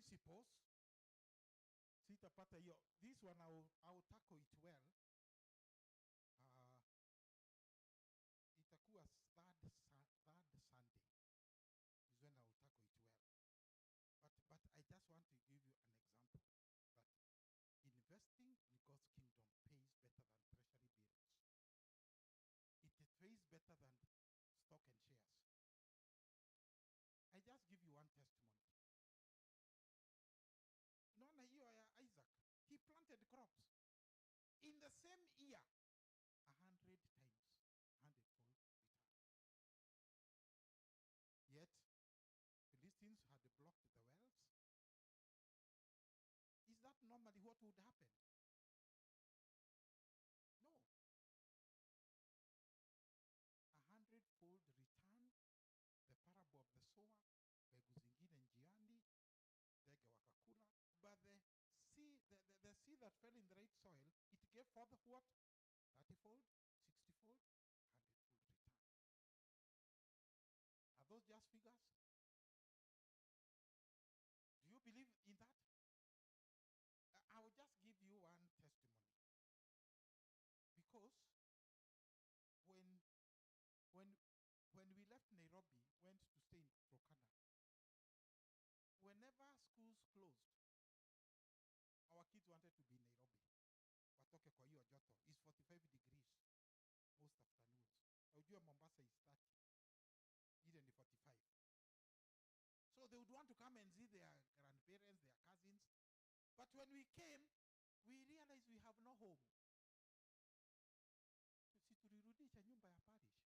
principles. Sitapata hiyo. This one I'll tackle it well. Itakuwa third Sunday is when I will tackle it well. But I just want to give you an example that investing in God's kingdom pays better than treasury bills. It pays better than stock and shares. I just give you one testimony. Unaona hiyo ya Isaac, he planted crops. In the same year, 100 times, 100-fold return. Yet, Philistines had blocked the wells. Is that normally what would happen? No. 100-fold return, the parable of the sower, mbegu zingine njiani, ndege wakakula. But the seed that fell in the right soil, it gave forth what? 30-fold, 60-fold, 100-fold return. Are those just figures? Do you believe in that? I will just give you one testimony. Because when we left Nairobi, went to stay in Turkana, whenever schools closed, our kids wanted to be in Nairobi. Watoke kwa hiyo joto. It's 45 degrees most afternoons. Ujue Mombasa is 30. Even 45. So they would want to come and see their grandparents, their cousins. But when we came, we realized we have no home. Si tulirudisha nyumba ya parish.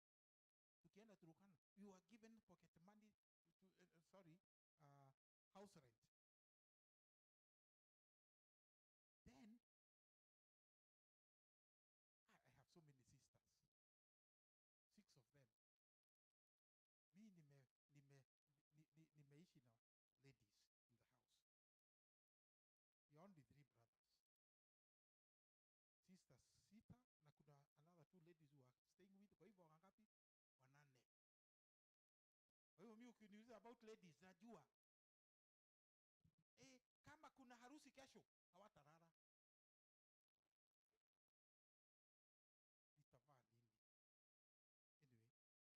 Tukienda Turkana, we were given pocket money to house rent. Then I have so many sisters. 6 of them. Me nimeishi na ladies in the house. We are only 3 brothers. Sisters sita na kuna another 2 ladies who are staying with. Kwa hivyo wangapi? 8. Kwa hivyo mimi ukiniuliza about ladies najua. Kama kuna harusi kesho hawatarara. Nitavaa nini?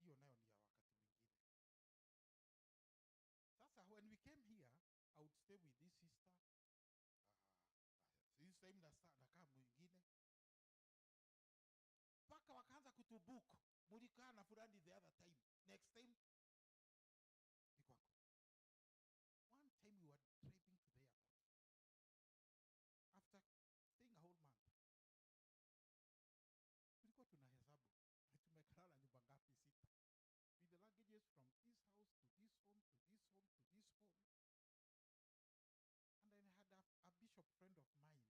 Anyway, hiyo nayo ni ya wakati mwingine. Sasa when we came here, I would stay with this sister. This time nakaa mwingine. Paka wakaanza kutubook. Mulikaa na fulani the other time. Next time one time we were driving to the airport. After staying a whole month. Tulikuwa tunahesabu. Tumekalala nyumba ngapi? 6. With the luggages from this house to this home to this home to this home. And then I had a bishop friend of mine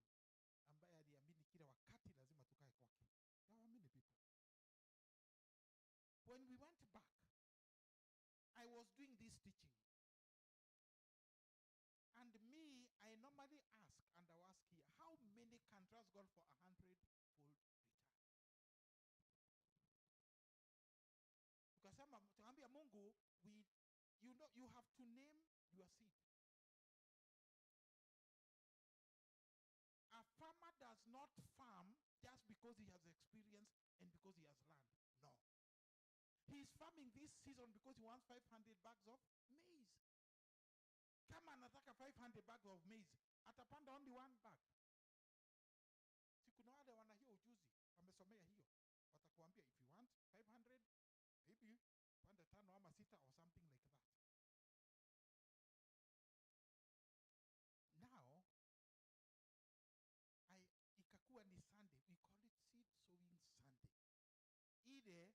ambaye aliamini kila wakati lazima tukae kwake. There were many people. When we went back, I was doing this teaching. And me, I normally ask, and I ask here, how many can trust God for 100-fold return? Tukasema, tuambia Mungu, you have to name your seed. A farmer does not farm just because he has experience and because he has land. No. He is farming this season because he wants 500 bags of maize. Kama anataka 500 bags of maize, atapanda only 1 bag. Si kuna wale wana hiyo ujuzi, wamesomea hiyo. Watakuambia if you want 500, maybe panda 5 ama 6 or something like that. Now, ikakuwa ni Sunday. We call it seed sowing Sunday. Either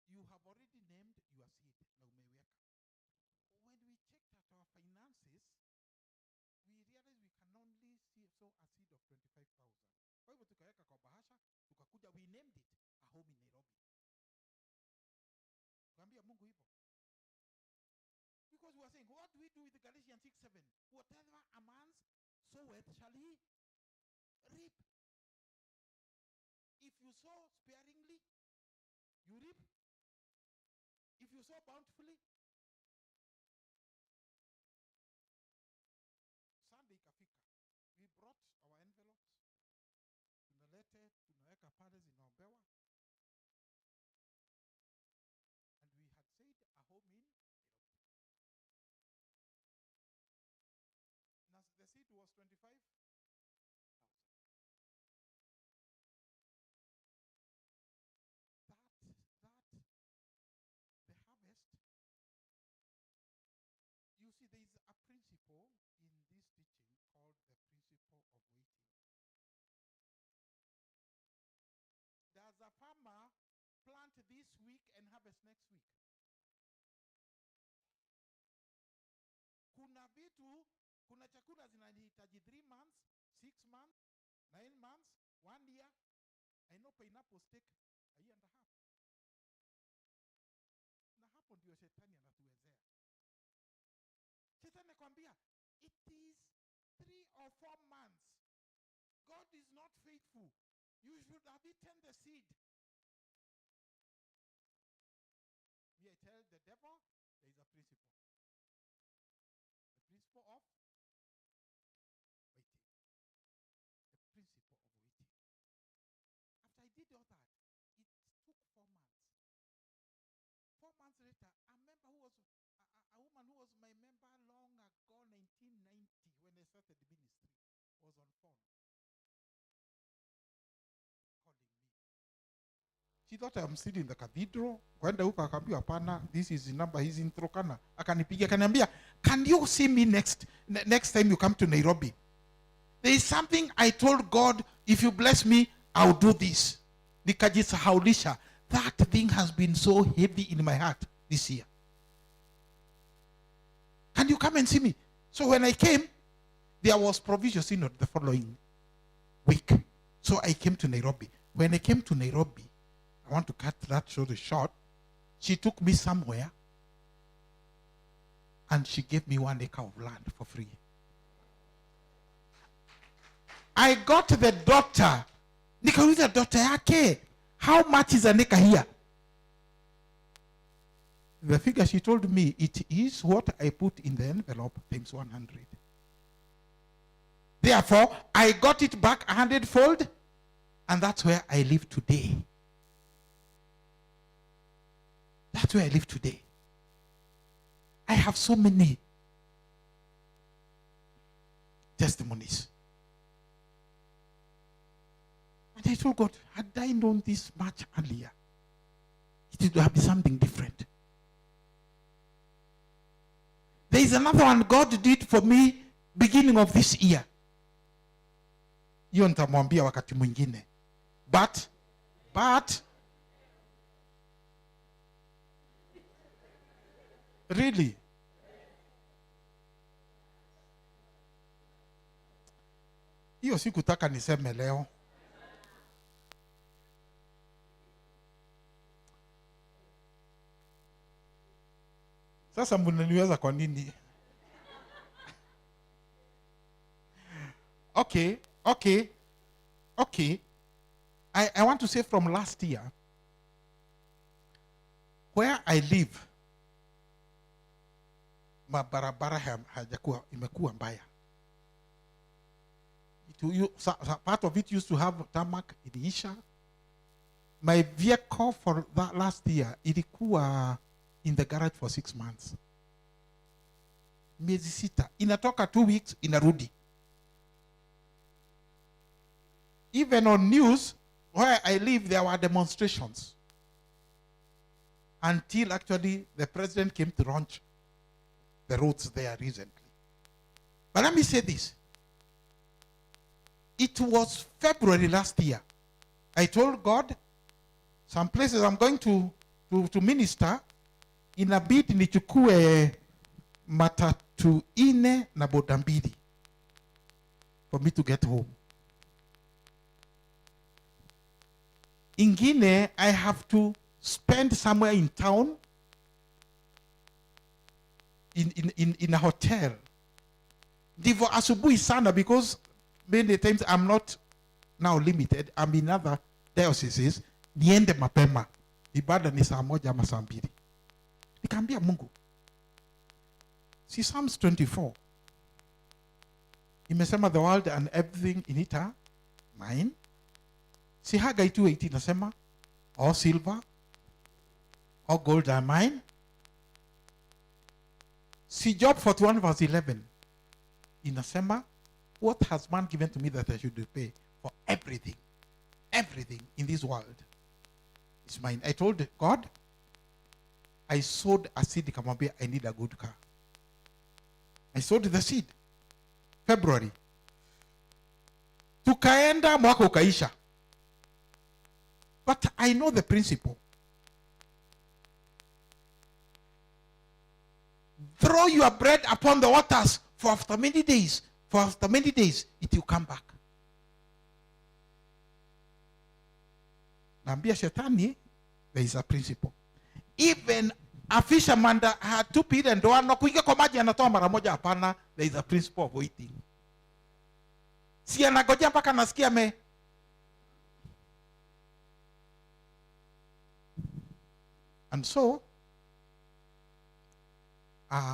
you have already named your seed na umeweka. When we checked at our finances, we realized we can only sow a seed of 25,000. Kwa hivyo tukaweka kwa bahasha, tukakuja, we named it a home in Nairobi. Tukaambia Mungu hivyo. Because we were saying, what do we do with Galatians 6:7? Whatever a man soweth shall he reap. If you sow sparingly, you reap. If you sow bountifully. brought our envelopes. Tunalete, tunaweka pale zinaombewa. And we had said a home in Nairobi. Now the seed was 25,000. The harvest, you see, there is a principle in this teaching called the principle of waiting. Does a farmer plant this week and harvest next week? Kuna vitu, kuna chakula zinahitaji 3 months, 6 months, 9 months, 1 year. I know pineapple take a year and a half. Na hapo ndio shetani anatuwezea. Shetani anakuambia, it is 3 or 4 months. God is not faithful. You should have eaten the seed. Me, I tell the devil, there is a principle. The principle of waiting. The principle of waiting. After I did all that, it took 4 months. 4 months later, a member who was a woman who was my member long ago, 1990, when I started the ministry, was on phone calling me. She thought I'm still in the cathedral. Kwenda huko akaambia hapana, this is the number, he's in Turkana. Akanipigia akaniambia, can you see me next time you come to Nairobi? There is something I told God, if you bless me, I'll do this. Nikajisahaulisha. That thing has been so heavy in my heart this year. Can you come and see me? So when I came, there was provision synod the following week. So I came to Nairobi. When I came to Nairobi, I want to cut that story short. She took me somewhere and she gave me 1 acre of land for free. I got the daughter. Nikauliza daughter yake, how much is an acre here? The figure she told me, it is what I put in the envelope times 100. Therefore, I got it back 100-fold, and that's where I live today. That's where I live today. I have so many testimonies. And I told God, had I known this much earlier, it would have been something different. There is another one God did for me beginning of this year. Hiyo nitamwambia wakati mwingine. But really, hiyo sikutaka niseme leo. Sasa mnaniweza kwa nini? Okay. I want to say from last year, where I live, mabarabara hajakuwa imekuwa mbaya. Part of it used to have tarmac in Isha. My vehicle for that last year, ilikuwa in the garage for 6 months. Miezi 6. Inatoka 2 weeks, inarudi. Even on news, where I live, there were demonstrations. Until actually the president came to launch the roads there recently. But let me say this. It was February last year. I told God, some places I'm going to minister, inabidi nichukue matatu 4 na boda 2 for me to get home. Ingine, I have to spend somewhere in town, in a hotel. Divo asubuhi sana, because many times I'm not now limited. I'm in other dioceses. Niende mapema. Ibada ni saa 1 ama saa 2. Nikaambia Mungu. See Psalms 24. Imesema the world and everything in it are mine. Si Hagai 2:18 inasema all silver, all gold are mine. Si Job 41 verse 11 inasema, what has man given to me that I should pay for everything? Everything in this world is mine. I told God, I sowed a seed, nikamwambia I need a good car. I sowed the seed. February. Tukaenda mwaka ukaisha. But I know the principle. Throw your bread upon the waters for after many days. For after many days, it will come back. Naambia shetani, there is a principle. Even a fisherman that had 2 feet and ndoa na kuingia kwa maji anatoa mara moja, hapana. There is a principle of waiting. Si anagojea mpaka nasikia me. And so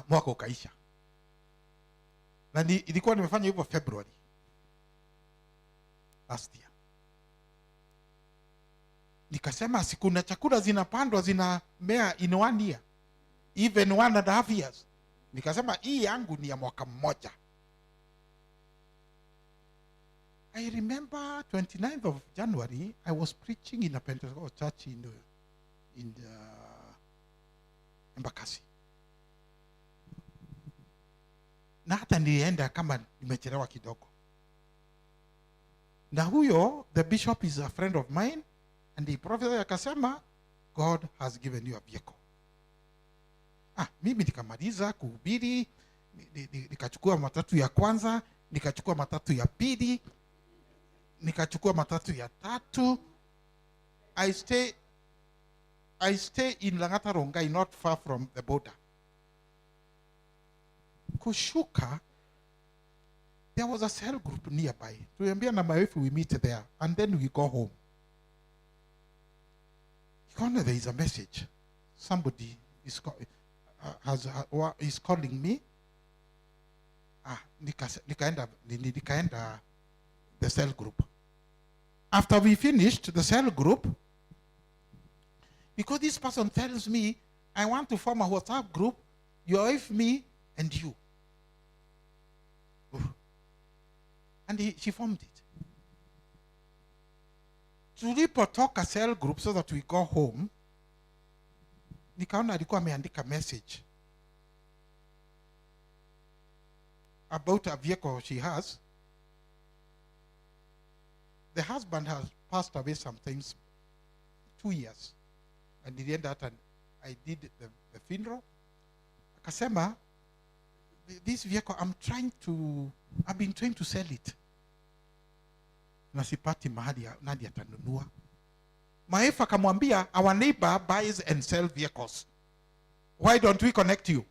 mwaka ukaisha. Na ilikuwa nimefanya hivyo February last year. Nikasema siku na chakula zinapandwa zinamea in 1 year, even 1.5 years. Nikasema hii yangu ni ya mwaka mmoja. I remember 29th of January I was preaching in a Pentecostal church in the Embakasi. Na hata nilienda kama nimechelewa kidogo. Na huyo, the bishop is a friend of mine, and the prophet akasema, God has given you a vehicle. Mimi nikamaliza kuhubiri, nikachukua matatu ya kwanza, nikachukua matatu ya pili, nikachukua matatu ya tatu. I stay in Langata Rongai, not far from the border. Kushuka, there was a cell group nearby. Tuambia na my wife, we meet there, and then we go home. There is a message. Somebody is calling me. Nikaenda the cell group. After we finished the cell group, because this person tells me, I want to form a WhatsApp group, your wife, me, and you. And she formed it. Tulipotoka cell group so that we go home, nikaona alikuwa ameandika message about a vehicle she has. The husband has passed away sometimes 2 years. And in the end that I did the funeral. Akasema, this vehicle, I've been trying to sell it. Nasipati mahali nani atanunua. Maefa akamwambia, our neighbor buys and sells vehicles. Why don't we connect you?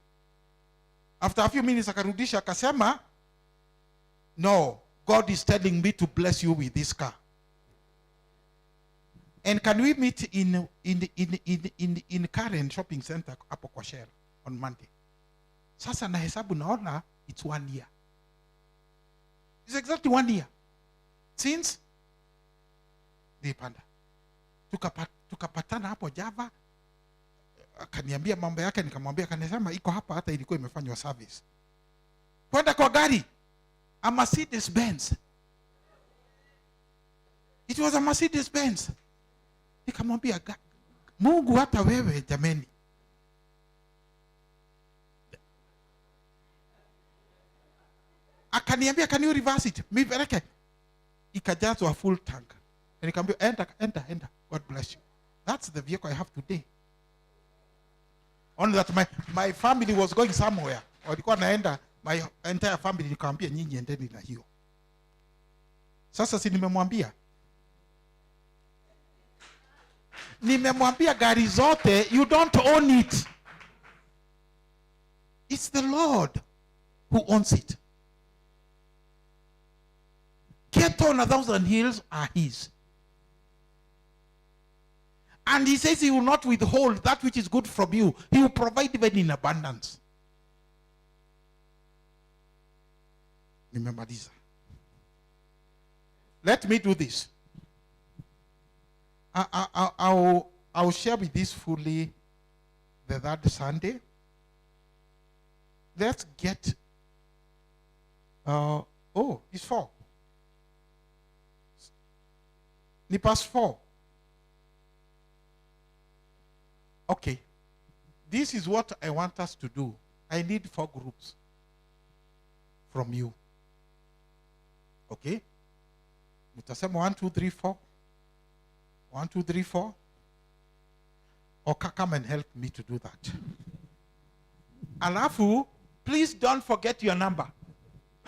After a few minutes akarudisha akasema, no, God is telling me to bless you with this car. And can we meet in Karen shopping center hapo kwa Shell on Monday? Sasa na hesabu naona it's 1 year. It's exactly 1 year since nilipanda. Tukapatana hapo Java, akaniambia mambo yake, nikamwambia, kanisema iko hapa, hata ilikuwa imefanywa service. Kwenda kwa gari, a Mercedes Benz. It was a Mercedes Benz. Nikamwambia, Mungu hata wewe jameni. Akaniambia, can you reverse it? Mivereke. Ikajazwa full tank. And nikamwambia, enter. God bless you. That's the vehicle I have today. Only that my family was going somewhere. Walikuwa naenda, my entire family, nikamwambia nyinyi endeni na hiyo. Sasa si nimemwambia gari zote, you don't own it. It's the Lord who owns it. Cattle on 1,000 hills are his. And he says he will not withhold that which is good from you. He will provide even in abundance. Nimemaliza. Let me do this. I'll share with this fully the third Sunday. Let's get, it's 4. Ni past 4. Okay. This is what I want us to do. I need 4 groups from you. Okay? Mutasema 1, 2, 3, 4. 1, 2, 3, 4. Or come and help me to do that. Alafu, please don't forget your number.